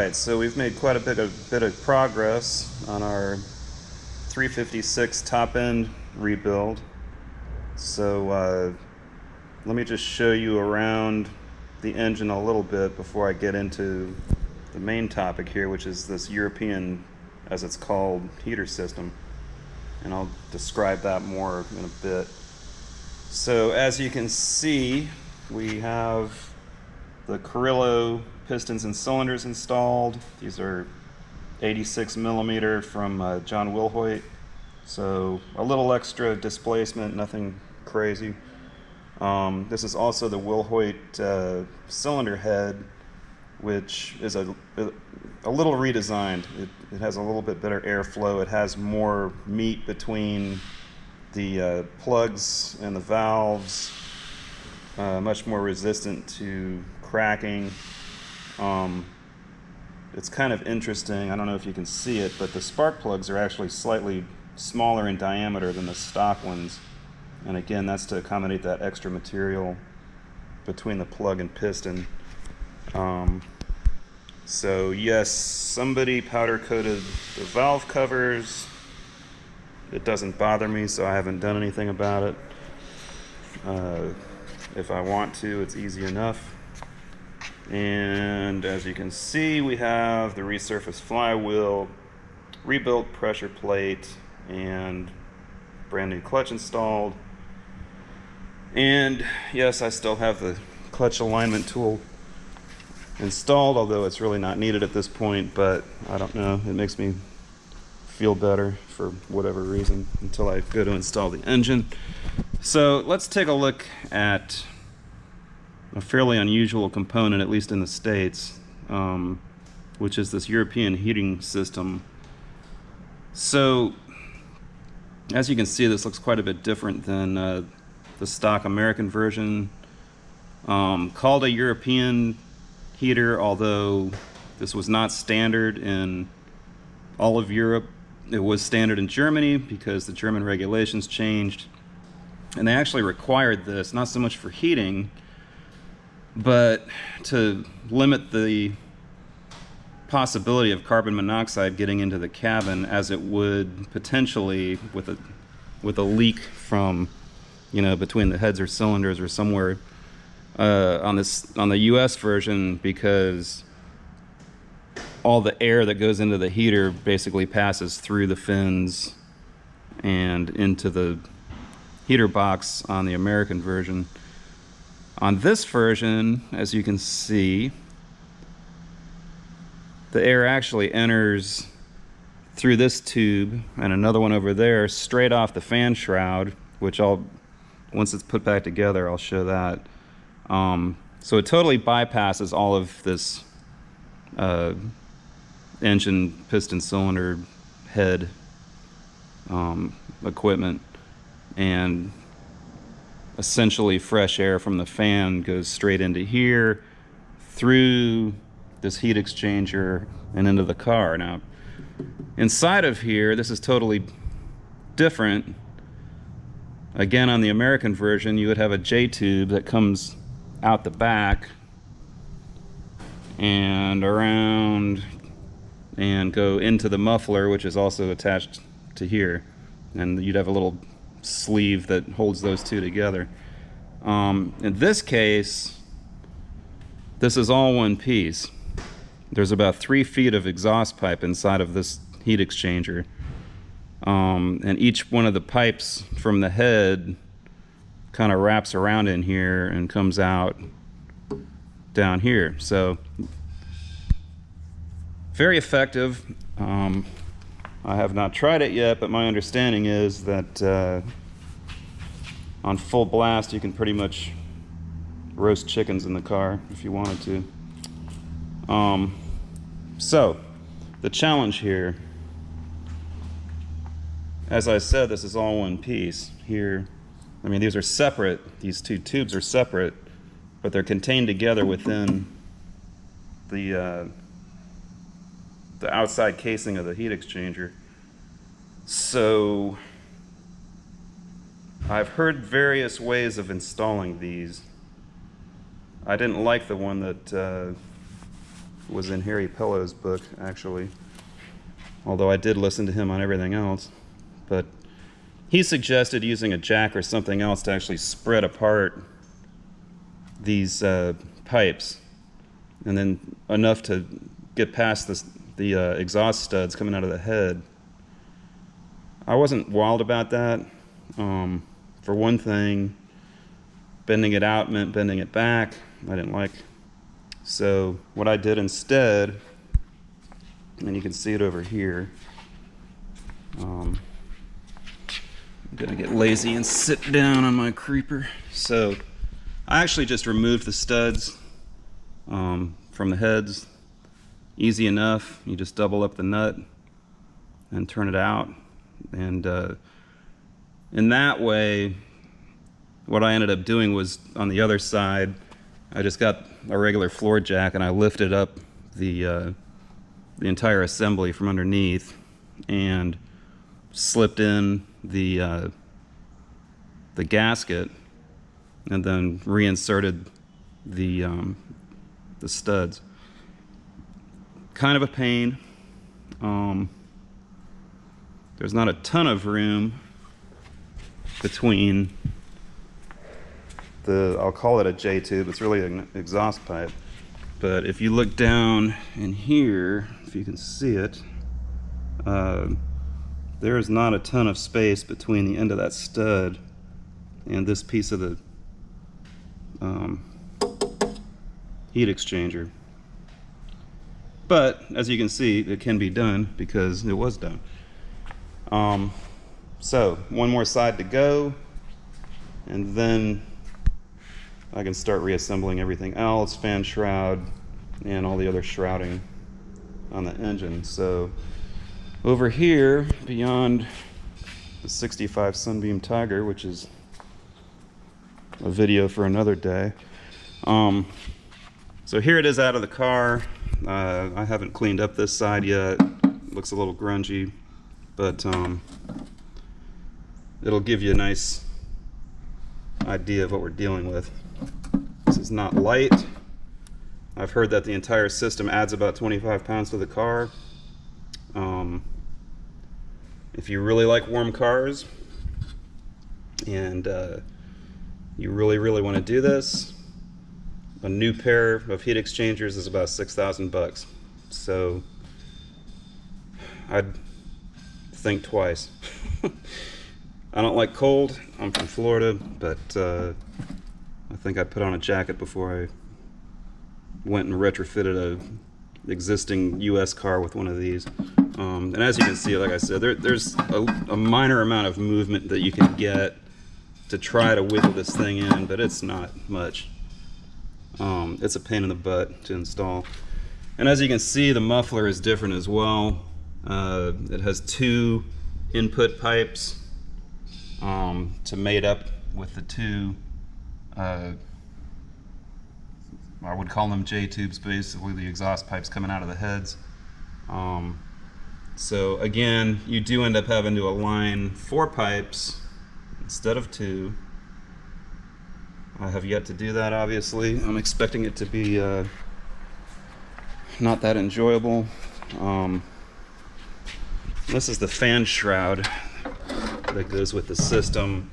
Alright, so we've made quite a bit of progress on our 356 top end rebuild. So let me just show you around the engine a little bit before I get into the main topic here, which is this European, as it's called, heater system. And I'll describe that more in a bit. So as you can see, we have the Carrillo pistons and cylinders installed. These are 86 millimeter from John Wilhoit. So a little extra displacement, nothing crazy. This is also the Wilhoit cylinder head, which is a little redesigned. It has a little bit better airflow. It has more meat between the plugs and the valves, much more resistant to cracking. It's kind of interesting, I don't know if you can see it, but the spark plugs are actually slightly smaller in diameter than the stock ones. And again, that's to accommodate that extra material between the plug and piston. So yes, somebody powder coated the valve covers. It doesn't bother me, so I haven't done anything about it. If I want to, it's easy enough. And as you can see, we have the resurfaced flywheel, rebuilt pressure plate, and brand new clutch installed. And yes, I still have the clutch alignment tool installed, although it's really not needed at this point, but I don't know, it makes me feel better for whatever reason until I go to install the engine. So let's take a look at a fairly unusual component, at least in the States, which is this European heating system. So as you can see, this looks quite a bit different than the stock American version. Called a European heater, although this was not standard in all of Europe. It was standard in Germany because the German regulations changed, and they actually required this, not so much for heating, but to limit the possibility of carbon monoxide getting into the cabin, as it would potentially with a leak from, you know, between the heads or cylinders or somewhere on the US version, because all the air that goes into the heater basically passes through the fins and into the heater box on the American version. On this version, as you can see, the air actually enters through this tube and another one over there straight off the fan shroud, which once it's put back together, I'll show that. So it totally bypasses all of this engine, piston, cylinder, head equipment, and essentially fresh air from the fan goes straight into here through this heat exchanger and into the car. Now inside of here, this is totally different. Again, on the American version, you would have a J-tube that comes out the back and around and go into the muffler, which is also attached to here, and you'd have a little sleeve that holds those two together. In this case, this is all one piece. There's about 3 feet of exhaust pipe inside of this heat exchanger, and each one of the pipes from the head kind of wraps around in here and comes out down here. So very effective. I have not tried it yet, but my understanding is that on full blast you can pretty much roast chickens in the car if you wanted to. So the challenge here, as I said, this is all one piece here. I mean, these are separate, these two tubes are separate, but they're contained together within the outside casing of the heat exchanger. So I've heard various ways of installing these. I didn't like the one that was in Harry Pellow's book, actually. Although I did listen to him on everything else. But he suggested using a jack or something else to actually spread apart these pipes, and then enough to get past the exhaust studs coming out of the head. I wasn't wild about that. For one thing, bending it out meant bending it back. I didn't like. So what I did instead, and you can see it over here, I'm gonna get lazy and sit down on my creeper. So I actually just removed the studs from the heads. Easy enough. You just double up the nut and turn it out. And in that way, what I ended up doing was, on the other side, I just got a regular floor jack and I lifted up the entire assembly from underneath and slipped in the gasket, and then reinserted the studs. Kind of a pain. There's not a ton of room between I'll call it a J-tube, it's really an exhaust pipe. But if you look down in here, if you can see it, there is not a ton of space between the end of that stud and this piece of the heat exchanger. But as you can see, it can be done because it was done. So one more side to go, and then I can start reassembling everything else, fan shroud and all the other shrouding on the engine. So over here, beyond the 65 Sunbeam Tiger, which is a video for another day, so here it is out of the car. I haven't cleaned up this side yet. Looks a little grungy, but it'll give you a nice idea of what we're dealing with. This is not light. I've heard that the entire system adds about 25 pounds to the car. If you really like warm cars and you really want to do this, a new pair of heat exchangers is about 6,000 bucks. So I'd think twice. I don't like cold. I'm from Florida, but I think I'd put on a jacket before I went and retrofitted an existing US car with one of these. And as you can see, like I said, there's a minor amount of movement that you can get to try to wiggle this thing in, but it's not much. It's a pain in the butt to install. And as you can see, the muffler is different as well. It has two input pipes to mate up with the two, I would call them J-tubes, basically the exhaust pipes coming out of the heads. So again, you do end up having to align 4 pipes instead of 2. I have yet to do that, obviously. I'm expecting it to be not that enjoyable. This is the fan shroud that goes with the system.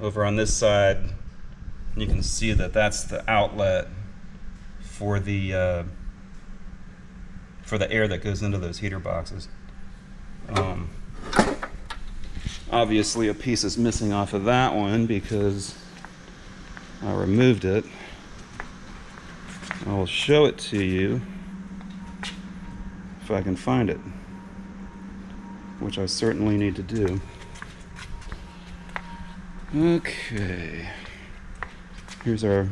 Over on this side, you can see that that's the outlet for the air that goes into those heater boxes. Obviously, a piece is missing off of that one because I removed it. I'll show it to you if I can find it, which I certainly need to do. Okay, here's our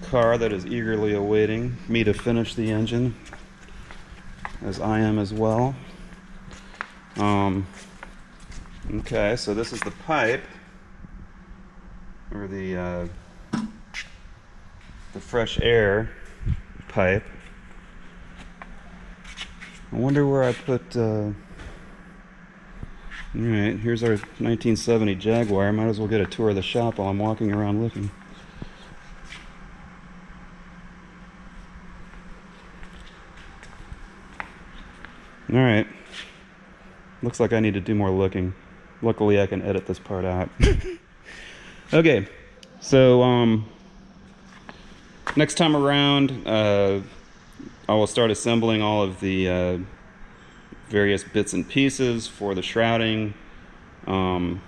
car that is eagerly awaiting me to finish the engine, as I am as well. Okay, so this is the pipe, or the fresh air pipe. I wonder where I put, alright, here's our 1970 Jaguar. Might as well get a tour of the shop while I'm walking around looking. Alright. Looks like I need to do more looking. Luckily I can edit this part out. Okay, so next time around I will start assembling all of the various bits and pieces for the shrouding, get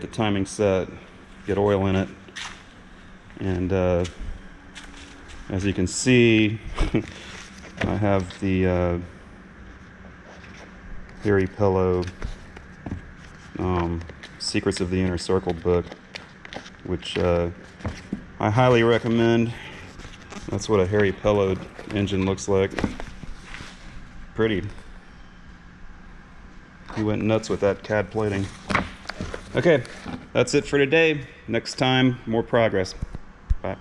the timing set, get oil in it, and as you can see I have the Harry Pillow Secrets of the Inner Circle book, which I highly recommend. That's what a Harry Pillow engine looks like. Pretty. He went nuts with that CAD plating. Okay, that's it for today. Next time, more progress. Bye.